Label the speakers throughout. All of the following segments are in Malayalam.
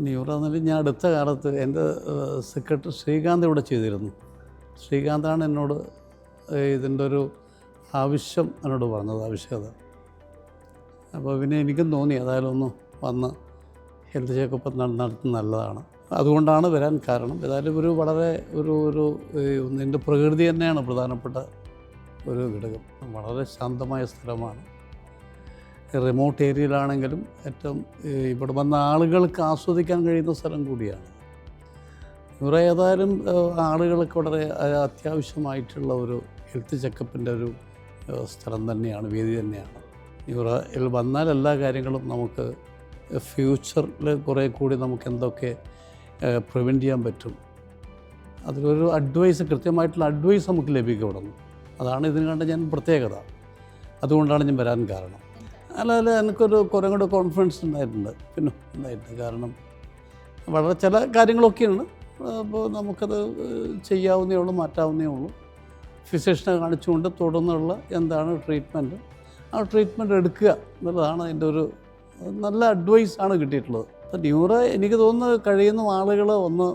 Speaker 1: ന്യൂറോ എന്നതിൽ ഞാൻ അടുത്ത കാലത്ത് എൻ്റെ സെക്രട്ടറി ശ്രീകാന്ത് ഇവിടെ ചെയ്തിരുന്നു. ശ്രീകാന്താണ് എന്നോട് ഇതിൻ്റെ ഒരു ആവശ്യം എന്നോട് പറഞ്ഞത്, ആവശ്യകത. അപ്പോൾ പിന്നെ എനിക്കും തോന്നി ഏതായാലും ഒന്ന് വന്ന് ഹെൽത്ത് ചെക്കപ്പ് നടത്തുന്നത് നല്ലതാണ്. അതുകൊണ്ടാണ് വരാൻ കാരണം. ഏതായാലും ഒരു വളരെ എൻ്റെ പ്രകൃതി തന്നെയാണ് പ്രധാനപ്പെട്ട ഒരു ഘടകം. വളരെ ശാന്തമായ സ്ഥലമാണ്. റിമോട്ട് ഏരിയയിലാണെങ്കിലും ഏറ്റവും ഇവിടെ വന്ന ആളുകൾക്ക് ആസ്വദിക്കാൻ കഴിയുന്ന സ്ഥലം കൂടിയാണ്. ഇവിടെ ഏതായാലും ആളുകൾക്ക് വളരെ അത്യാവശ്യമായിട്ടുള്ള ഒരു ഹെൽത്ത് ചെക്കപ്പിൻ്റെ ഒരു സ്ഥലം തന്നെയാണ്, വേദി തന്നെയാണ്. ഇവിടെ വന്നാൽ എല്ലാ കാര്യങ്ങളും നമുക്ക് ഫ്യൂച്ചറിൽ കുറേ കൂടി നമുക്ക് എന്തൊക്കെ പ്രിവെൻറ്റ് ചെയ്യാൻ പറ്റും, അതിലൊരു അഡ്വൈസ്, കൃത്യമായിട്ടുള്ള അഡ്വൈസ് നമുക്ക് ലഭിക്കപ്പെടുന്നു. അതാണ് ഇതിന് കണ്ട ഞാൻ പ്രത്യേകത. അതുകൊണ്ടാണ് ഞാൻ വരാൻ കാരണം. അല്ല എനിക്കൊരു കുറേ കൂടെ കോൺഫിഡൻസ് ഉണ്ടായിട്ടുണ്ട്, പിന്നെ ഉണ്ടായിട്ടുണ്ട്. കാരണം വളരെ ചില കാര്യങ്ങളൊക്കെയാണ്, അപ്പോൾ നമുക്കത് ചെയ്യാവുന്നേ ഉള്ളൂ, മാറ്റാവുന്നേ ഉള്ളൂ. ഫിസിഷ്യനെ കാണിച്ചുകൊണ്ട് തുടർന്നുള്ള എന്താണ് ട്രീറ്റ്മെൻറ്റ്, ആ ട്രീറ്റ്മെൻറ്റ് എടുക്കുക എന്നുള്ളതാണ് അതിൻ്റെ ഒരു നല്ല അഡ്വൈസാണ് കിട്ടിയിട്ടുള്ളത്. അപ്പോൾ ന്യൂറോ എനിക്ക് തോന്നുന്നു കഴിയുന്ന ആളുകൾ ഒന്ന്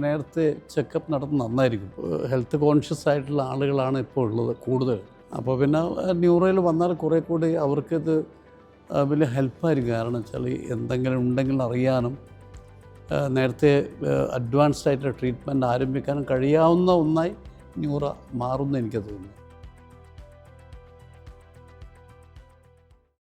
Speaker 1: നേരത്തെ ചെക്കപ്പ് നടത്തുന്നത് നന്നായിരിക്കും. ഹെൽത്ത് കോൺഷ്യസ് ആയിട്ടുള്ള ആളുകളാണ് ഇപ്പോൾ ഉള്ളത് കൂടുതൽ. അപ്പോൾ പിന്നെ ന്യൂറോയിൽ വന്നാൽ കുറേ കൂടി അവർക്കിത് വലിയ ഹെൽപ്പായിരിക്കും. കാരണം വെച്ചാൽ എന്തെങ്കിലും ഉണ്ടെങ്കിൽ അറിയാനും നേരത്തെ അഡ്വാൻസ്ഡ് ആയിട്ടുള്ള ട്രീറ്റ്മെൻറ്റ് ആരംഭിക്കാനും കഴിയാവുന്ന ഒന്നായി ന്യൂറോ മാറുമെന്ന് എനിക്ക് തോന്നുന്നു.